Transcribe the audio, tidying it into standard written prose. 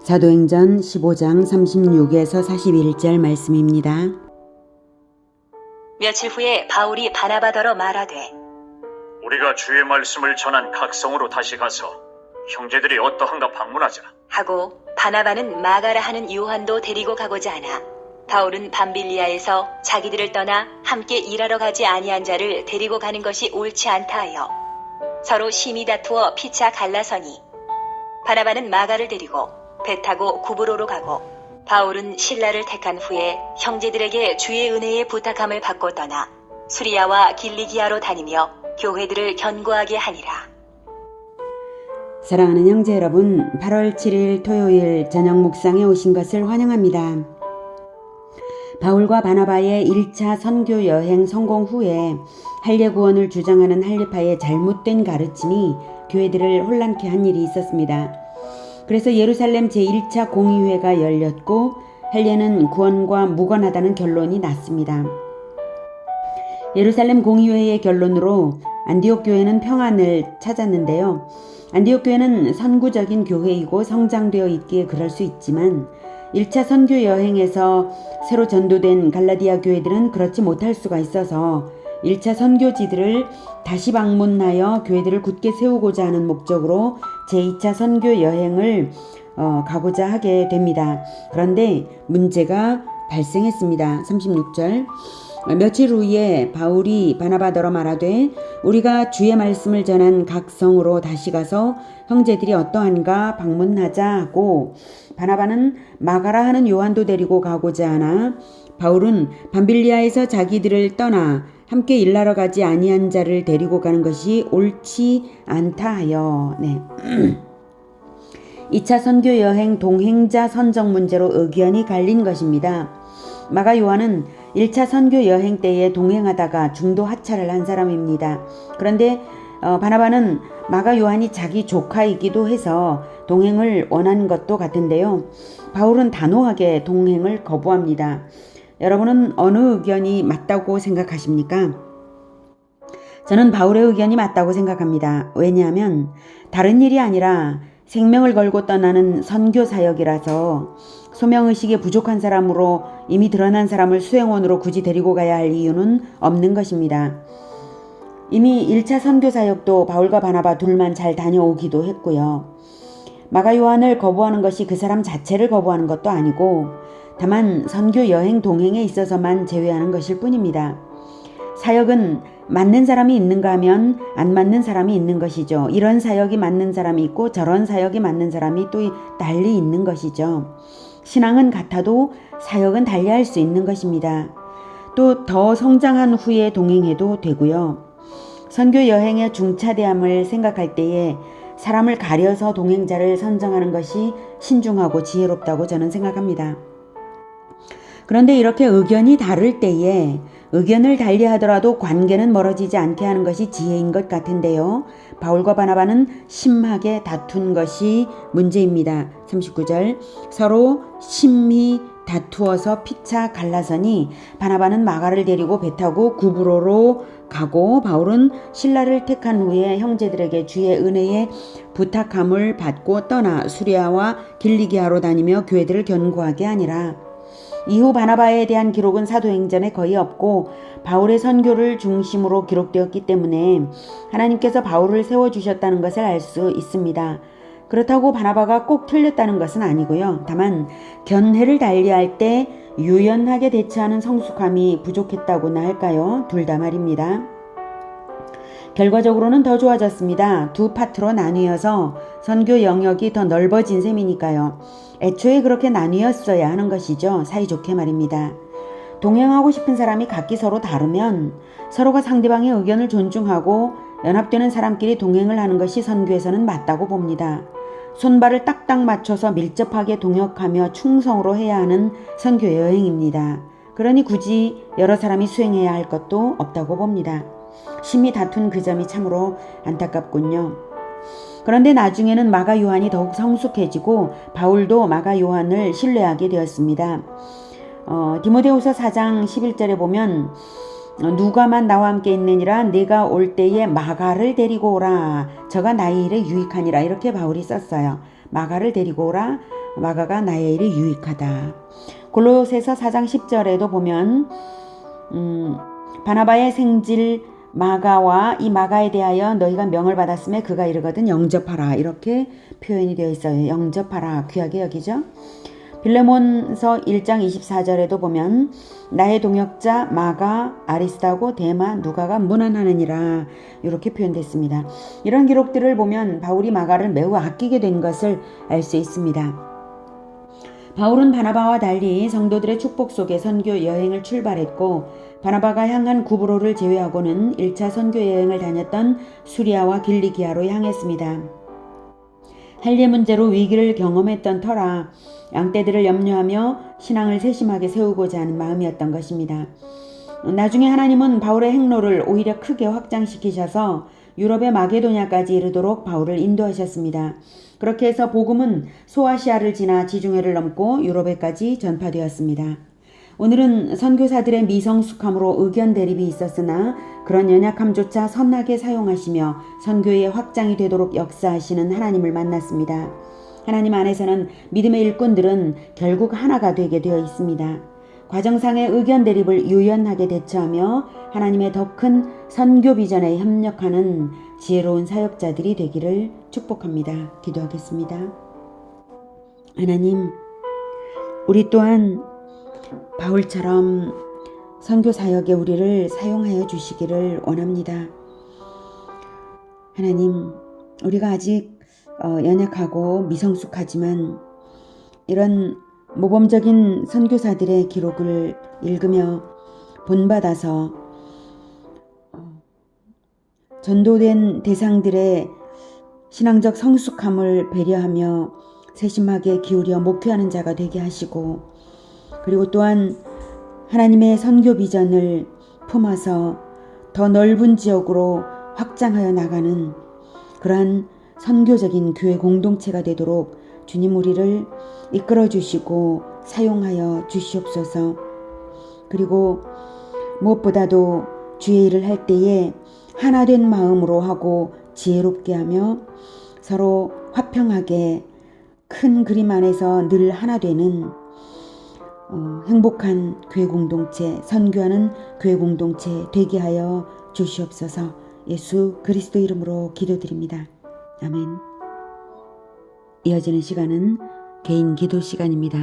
사도행전 15장 36에서 41절 말씀입니다. 며칠 후에 바울이 바나바더러 말하되 우리가 주의 말씀을 전한 각성으로 다시 가서 형제들이 어떠한가 방문하자 하고 바나바는 마가라 하는 요한도 데리고 가고자 하나 바울은 밤빌리아에서 자기들을 떠나 함께 일하러 가지 아니한 자를 데리고 가는 것이 옳지 않다 하여 서로 심히 다투어 피차 갈라서니 바나바는 마가를 데리고 배 타고 구브로로 가고 바울은 실라를 택한 후에 형제들에게 주의 은혜의 부탁함을 받고 떠나 수리아와 길리기아로 다니며 교회들을 견고하게 하니라. 사랑하는 형제 여러분, 8월 7일 토요일 저녁 묵상에 오신 것을 환영합니다. 바울과 바나바의 1차 선교 여행 성공 후에 할례 구원을 주장하는 할례파의 잘못된 가르침이 교회들을 혼란케 한 일이 있었습니다. 그래서 예루살렘 제1차 공의회가 열렸고 할례는 구원과 무관하다는 결론이 났습니다. 예루살렘 공의회의 결론으로 안디옥 교회는 평안을 찾았는데요. 안디옥 교회는 선구적인 교회이고 성장되어 있기에 그럴 수 있지만 1차 선교 여행에서 새로 전도된 갈라디아 교회들은 그렇지 못할 수가 있어서 1차 선교지들을 다시 방문하여 교회들을 굳게 세우고자 하는 목적으로 제2차 선교 여행을 가고자 하게 됩니다. 그런데 문제가 발생했습니다. 36절 며칠 후에 바울이 바나바더러 말하되 우리가 주의 말씀을 전한 각 성으로 다시 가서 형제들이 어떠한가 방문하자 하고 바나바는 마가라 하는 요한도 데리고 가고자 하나 바울은 밤빌리아에서 자기들을 떠나 함께 일하러 가지 아니한 자를 데리고 가는 것이 옳지 않다 하여 2차 선교 여행 동행자 선정 문제로 의견이 갈린 것입니다. 마가 요한은 1차 선교 여행 때에 동행하다가 중도 하차를 한 사람입니다. 그런데 바나바는 마가 요한이 자기 조카이기도 해서 동행을 원한 것도 같은데요. 바울은 단호하게 동행을 거부합니다. 여러분은 어느 의견이 맞다고 생각하십니까? 저는 바울의 의견이 맞다고 생각합니다. 왜냐하면 다른 일이 아니라 생명을 걸고 떠나는 선교 사역이라서 소명의식이 부족한 사람으로 이미 드러난 사람을 수행원으로 굳이 데리고 가야 할 이유는 없는 것입니다. 이미 1차 선교 사역도 바울과 바나바 둘만 잘 다녀오기도 했고요. 마가 요한을 거부하는 것이 그 사람 자체를 거부하는 것도 아니고 다만 선교 여행 동행에 있어서만 제외하는 것일 뿐입니다. 사역은 맞는 사람이 있는가 하면 안 맞는 사람이 있는 것이죠. 이런 사역이 맞는 사람이 있고 저런 사역이 맞는 사람이 또 달리 있는 것이죠. 신앙은 같아도 사역은 달리할 수 있는 것입니다. 또 더 성장한 후에 동행해도 되고요. 선교 여행의 중차대함을 생각할 때에 사람을 가려서 동행자를 선정하는 것이 신중하고 지혜롭다고 저는 생각합니다. 그런데 이렇게 의견이 다를 때에 의견을 달리하더라도 관계는 멀어지지 않게 하는 것이 지혜인 것 같은데요. 바울과 바나바는 심하게 다툰 것이 문제입니다. 39절 서로 심히 다투어서 피차 갈라서니 바나바는 마가를 데리고 배 타고 구브로로 가고 바울은 실라를 택한 후에 형제들에게 주의 은혜의 부탁함을 받고 떠나 수리아와 길리기아로 다니며 교회들을 견고하게 하니라. 이후 바나바에 대한 기록은 사도행전에 거의 없고 바울의 선교를 중심으로 기록되었기 때문에 하나님께서 바울을 세워주셨다는 것을 알 수 있습니다. 그렇다고 바나바가 꼭 틀렸다는 것은 아니고요. 다만 견해를 달리할 때 유연하게 대처하는 성숙함이 부족했다고나 할까요? 둘 다 말입니다. 결과적으로는 더 좋아졌습니다. 두 파트로 나뉘어서 선교 영역이 더 넓어진 셈이니까요. 애초에 그렇게 나뉘었어야 하는 것이죠. 사이좋게 말입니다. 동행하고 싶은 사람이 각기 서로 다르면 서로가 상대방의 의견을 존중하고 연합되는 사람끼리 동행을 하는 것이 선교에서는 맞다고 봅니다. 손발을 딱딱 맞춰서 밀접하게 동역하며 충성으로 해야 하는 선교 여행입니다. 그러니 굳이 여러 사람이 수행해야 할 것도 없다고 봅니다. 심히 다툰 그 점이 참으로 안타깝군요. 그런데 나중에는 마가 요한이 더욱 성숙해지고 바울도 마가 요한을 신뢰하게 되었습니다. 디모데후서 4장 11절에 보면 누가만 나와 함께 있느니라 내가 올 때에 마가를 데리고 오라 저가 나의 일에 유익하니라 이렇게 바울이 썼어요. 마가를 데리고 오라 마가가 나의 일이 유익하다. 골로새서 4장 10절에도 보면 바나바의 생질 마가와 이 마가에 대하여 너희가 명을 받았음에 그가 이르거든 영접하라. 이렇게 표현이 되어 있어요. 영접하라. 귀하게 여기죠. 빌레몬서 1장 24절에도 보면 나의 동역자 마가 아리스다고 데마 누가가 문안하느니라. 이렇게 표현됐습니다. 이런 기록들을 보면 바울이 마가를 매우 아끼게 된 것을 알 수 있습니다. 바울은 바나바와 달리 성도들의 축복 속에 선교 여행을 출발했고 바나바가 향한 구브로를 제외하고는 1차 선교 여행을 다녔던 수리아와 길리기아로 향했습니다. 헬리의 문제로 위기를 경험했던 터라 양떼들을 염려하며 신앙을 세심하게 세우고자 하는 마음이었던 것입니다. 나중에 하나님은 바울의 행로를 오히려 크게 확장시키셔서 유럽의 마게도냐까지 이르도록 바울을 인도하셨습니다. 그렇게 해서 복음은 소아시아를 지나 지중해를 넘고 유럽에까지 전파되었습니다. 오늘은 선교사들의 미성숙함으로 의견 대립이 있었으나 그런 연약함조차 선하게 사용하시며 선교의 확장이 되도록 역사하시는 하나님을 만났습니다. 하나님 안에서는 믿음의 일꾼들은 결국 하나가 되게 되어 있습니다. 과정상의 의견 대립을 유연하게 대처하며 하나님의 더 큰 선교 비전에 협력하는 지혜로운 사역자들이 되기를 축복합니다. 기도하겠습니다. 하나님, 우리 또한 바울처럼 선교 사역에 우리를 사용하여 주시기를 원합니다. 하나님, 우리가 아직 연약하고 미성숙하지만 이런 모범적인 선교사들의 기록을 읽으며 본받아서 전도된 대상들의 신앙적 성숙함을 배려하며 세심하게 기울여 목회하는 자가 되게 하시고 그리고 또한 하나님의 선교 비전을 품어서 더 넓은 지역으로 확장하여 나가는 그러한 선교적인 교회 공동체가 되도록 주님 우리를 이끌어 주시고 사용하여 주시옵소서. 그리고 무엇보다도 주의 일을 할 때에 하나된 마음으로 하고 지혜롭게 하며 서로 화평하게 큰 그림 안에서 늘 하나 되는 행복한 교회 공동체, 선교하는 교회 공동체 되게 하여 주시옵소서. 예수 그리스도 이름으로 기도드립니다. 아멘. 이어지는 시간은 개인 기도 시간입니다.